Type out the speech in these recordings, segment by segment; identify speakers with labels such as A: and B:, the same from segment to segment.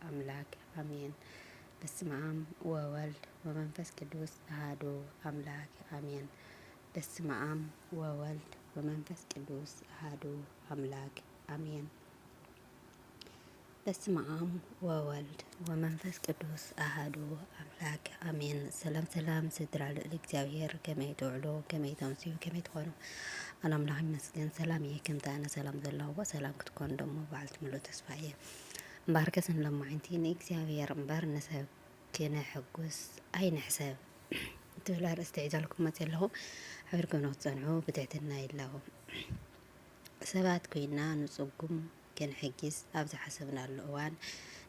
A: አምላክ አሜን። በስመ አብ ወወልድ ወመንፈስ ቅዱስ አሐዱ አምላክ አሜን። በስመ አብ ወወልድ ወመንፈስ ቅዱስ አሐዱ አምላክ አሜን። በስመ አብ ወወልድ ወመንፈስ ቅዱስ አሐዱ አምላክ አሜን። ሰላም ሰላም ስድራ ልዕል እግዚአብሔር ከመይ ትውዕሉ ከመይ ተምስዩ ከመይ ትኾኑ አምላክ ይመስገን። ሰላም የከምታ አነ ሰላም ዘለዎ ሰላም ክትኮን ደሞ በዓልቲ ሙሉእ ተስፋ እየ እምባርከስን ለማዓንቲ ንእግዚአብሔር እምበር ንሰብ ክነሕጉስ ኣይንሕሰብ ትብል ኣርእስቲ ሒዛልኩም ዘለኹ ሕብርኩም ንክትፀንዑ ብትሕትና ይለኹ። ሰባት ኮይና ንፅጉም ክንሕግዝ ኣብ ዝሓሰብናሉ እዋን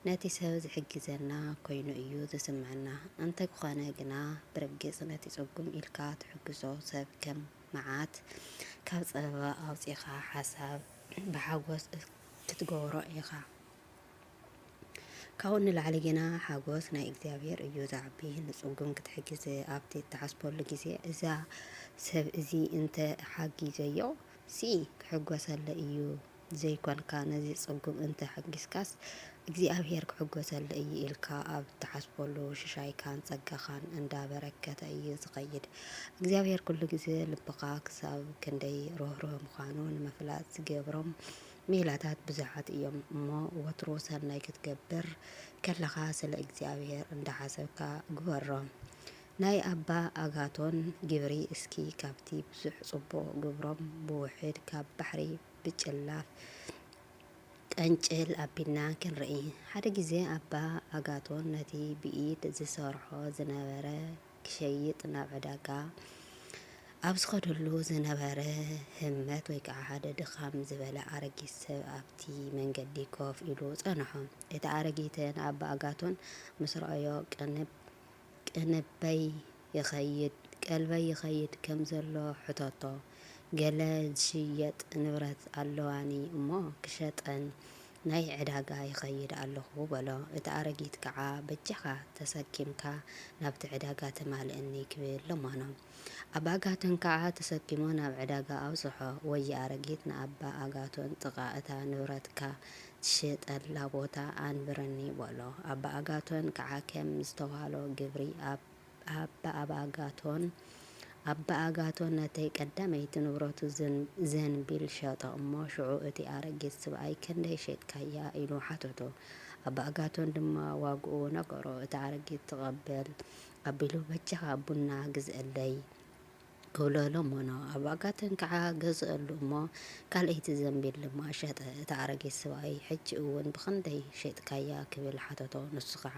A: ነቲ ሰብ ዝሕግዘና ኮይኑ እዩ ዝስምዐና። እንተኾነ ግና ብርግፅ ነቲ ፅጉም ኢልካ ትሕግዞ ሰብ ከም መዓት ካብ ፀበባ ኣውፂኻ ሓሳብ ብሓጎስ ክትገብሮ ኢኻ። ካብኡ ንላዕሊ ግና ሓጎስ ናይ እግዚኣብሔር እዩ ዛዕቢ። ንፅጉም ክትሕግዝ ኣብቲ እትሓስበሉ ግዜ እዛ ሰብ እዚ እንተ ሓጊዘዮ ክሕጎሰለ እዩ ዘይኮንካ ነዚ ፅጉም እንተ ሓጊዝካስ እግዚኣብሔር ክሕጎሰለ እዩ ኢልካ ኣብ እትሓስበሉ ሽሻይካን ፀጋኻን እንዳበረከተ እዩ ዝኸይድ። እግዚኣብሔር ኩሉ ግዜ ልብኻ ክሳብ ክንደይ ርህሩህ ምዃኑ ንምፍላጥ ዝገብሮም ሜላታት ብዙሓት እዮም እሞ ወትሮ ሰናይ ክትገብር ከለኻ ስለ እግዚኣብሔር እንዳሓሰብካ ግበሮም። ናይ ኣባ ኣጋቶን ግብሪ እስኪ ካብቲ ብዙሕ ፅቡቕ ግብሮም ብውሕድ ካብ ባሕሪ ብጭላፍ ቀንጭል ኣቢልና ክንርኢ። ሓደ ግዜ ኣባ ኣጋቶን ነቲ ብኢድ ዝሰርሖ ዝነበረ ክሸይጥ ናብ ዕዳጋ ኣብ ዝኸደሉ ዝነበረ ህመት ወይ ከዓ ሓደ ድኻም ዝበለ ኣረጊት ሰብ ኣብቲ መንገዲ ኮፍ ኢሉ ፀንሖ። እቲ ኣረጊትን ኣባ ኣጋቶን ምስ ረኣዮ ቀልበይ ይኸይድ ከም ዘሎ ሕተቶ። ገለ ዝሽየጥ ንብረት ኣለዋኒ እሞ ክሸጠን ናይ ዕዳጋ ይኸይድ ኣለኹ በሎ። እቲ ኣረጊት ከዓ በጅኻ ተሰኪምካ ናብቲ ዕዳጋ ተማልአኒ ክብል ለመኖ። ኣባ ኣጋቶን ከዓ ተሰኪሞ ናብ ዕዳጋ ኣውፅሖ። ወየ ኣረጊት ንኣባ ኣጋቶን ጥቓ እታ ንብረትካ ትሽጠላ ቦታ ኣንብረኒ በሎ። ኣባ ኣጋቶን ከዓ ከም ዝተባህሎ ግብሪ ኣባ ኣጋቶን ነተይ ቀዳመይቲ ንብረቱ ዘንቢል ሸጦ እሞ ሽዑ እቲ ኣረጊት ሰብኣይ ክንደይ ሸጥካያ ኢሉ ሓተቶ። ኣባ ኣጋቶን ድማ ዋግኡ ነገሮ። እቲ ኣረጊት ትቐበል ኣቢሉ በጅኻ ቡና ግዝአለይ ክብሎ ለመኖ። ኣባ ኣጋቶን ከዓ ገዝአሉ እሞ ካልአይቲ ዘንቢል ድማ ሸጠ። እቲ ኣረጊት ሰብኣይ ሕጂ እውን ብክንደይ ሸጥካያ ክብል ሓተቶ። ንሱ ከዓ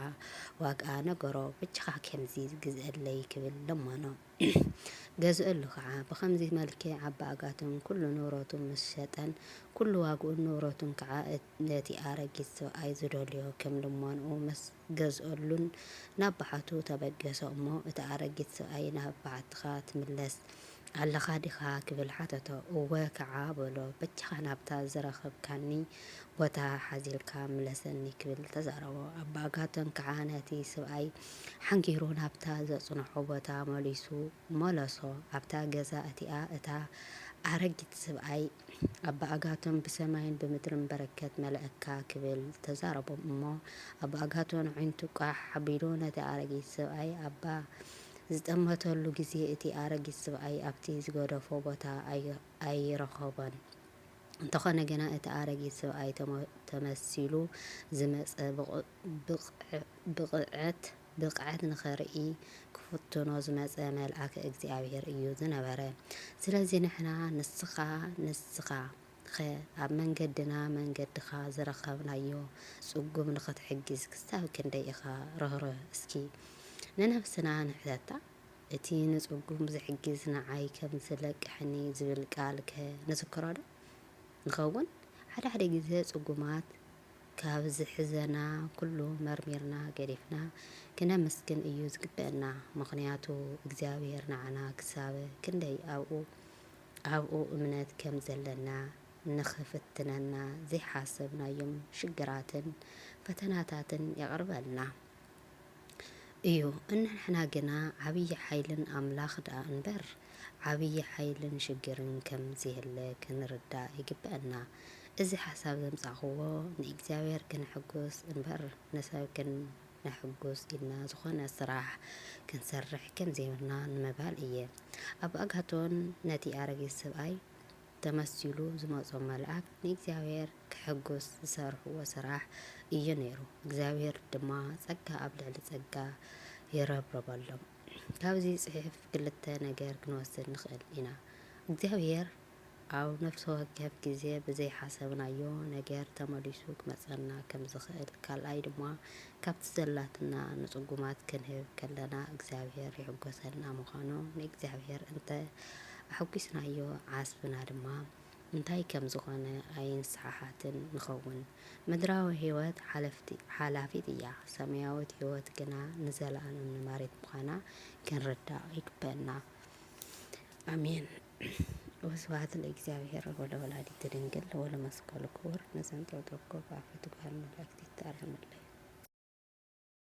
A: ዋግኣ ነገሮ። በጅኻ ከምዚ ግዝአለይ ክብል ለመኖ። ገዝአሉ ከዓ ብከምዚ መልክዕ ኣባ ኣጋቶን ኩሉ ንብረቱ ምስ ሸጠን ኩሉ ዋግኡን ንብረቱን ከዓ ነቲ ኣረጊት ሰብኣይ ዝደልዮ ከም ልመንኡ ምስ ገዝአሉን ናብ ባሕቱ ተበገሶ እሞ እቲ ኣረጊት ሰብኣይ ናብ ባሕትኻ ትምለስ ኣለኻ ዲኻ ክብል ሓተቶ። እወ ከዓ በሎ። በጅኻ ናብታ ዝረኸብካኒ ቦታ ሓዚልካ ምለሰኒ ክብል ተዛረቦ። ኣባ ኣጋቶን ከዓ ነቲ ሰብኣይ ሓንጊሩ ናብታ ዘፅንሖ ቦታ መለሶ። ኣብታ ገዛ እቲኣ እታ ኣረጊት ሰብኣይ ኣባ ኣጋቶን ብሰማይን ብምድርን በረከት መለአካ ክብል ተዛረቦም እሞ ኣባ ኣጋቶን ዒንቱ ቋሕ ሓቢሉ ነቲ ኣረጊት ሰብኣይ ኣባ ዝጠመተሉ ግዜ እቲ ኣረጊት ሰብኣይ ኣብቲ ዝገደፎ ቦታ ኣይረኸቦን። እንተኾነ ግና እቲ ኣረጊት ሰብኣይ ተመሲሉ ዝመፀ ብቕዐት ንኽርኢ ክፍትኖ ዝመፀ መልኣከ እግዚኣብሔር እዩ ዝነበረ። ስለዚ ንሕና ንስኻ ኸ ኣብ መንገድኻ ዝረኸብናዮ ፅጉም ንኽትሕግዝ ክሳብ ክንደይ ኢኻ ርህሩህ? እስኪ ንነብስና ንሕተታ። እቲ ንፅጉም ዝሕግዝ ንዓይ ከም ዝለቅሐኒ ዝብል ቃል ከ ንዝክሮ ዶ ንኸውን? ሓደ ግዜ ፅጉማት ካብ ዝሕዘና ኩሉ መርሚርና ገዲፍና ክነመስግን እዩ ዝግበአና። ምክንያቱ እግዚኣብሔር ንዓና ክሳብ ክንደይ ኣብኡ እምነት ከም ዘለና ንኽፍትነና ዘይሓሰብናዮም ሽግራትን ፈተናታትን የቕርበልና እዩ። እንሕና ግና ዓብይ ሓይልን ኣምላኽ ደኣ እንበር ዓብዪ ሓይልን ሽግርን ከም ዝህለ ክንርዳእ ይግብአና። እዚ ሓሳብ ዘምጻእኽዎ ንእግዚአብሔር ክንሕጉስ እምበር ንሰብ ክንሕጉስ ኢልና ዝኾነ ስራሕ ክንሰርሕ ከም ዘይብልና ንምባል እየ። ኣብ ኣጋቶን ነቲ ኣረጊት ሰብኣይ ተመሲሉ ዝመጾም መልአክ ንእግዚአብሔር ክሕጉስ ዝሰርሕዎ ስራሕ እዩ ነይሩ። እግዚኣብሔር ድማ ጸጋ ኣብ ልዕሊ ጸጋ ይረብረበሎም። ካብዚ ጽሑፍ ክልተ ነገር ክንወስድ ንኽእል ኢና። እግዚኣብሔር ኣብ ነፍሲ ወከፍ ግዜ ብዘይሓሰብናዮ ነገር ተመሊሱ ክመጸና ከም ዝኽእል፣ ካልኣይ ድማ ካብቲ ዘላትና ንጽጉማት ክንህብ ከለና እግዚኣብሔር ይሕጐሰልና ምዃኑ ንእግዚኣብሔር እንተ ኣሕጒስናዮ ዓስብና ድማ እንታይ ከም ዝኾነ ኣይንሰሓሓትን ንኸውን። ምድራዊ ህይወት ሓላፊት እያ፣ ሰማያዊት ህይወት ግና ንዘለኣለም ነባሪት ምዃና ክንርዳእ ይግበአና። አሜን። ወስብሐት ለእግዚአብሔር ወለወላዲቱ ድንግል ወለመስቀሉ ክቡር። ንዘንጠብጠብኮ በአፈ ትጓል መላእክት ይትአረምለይ።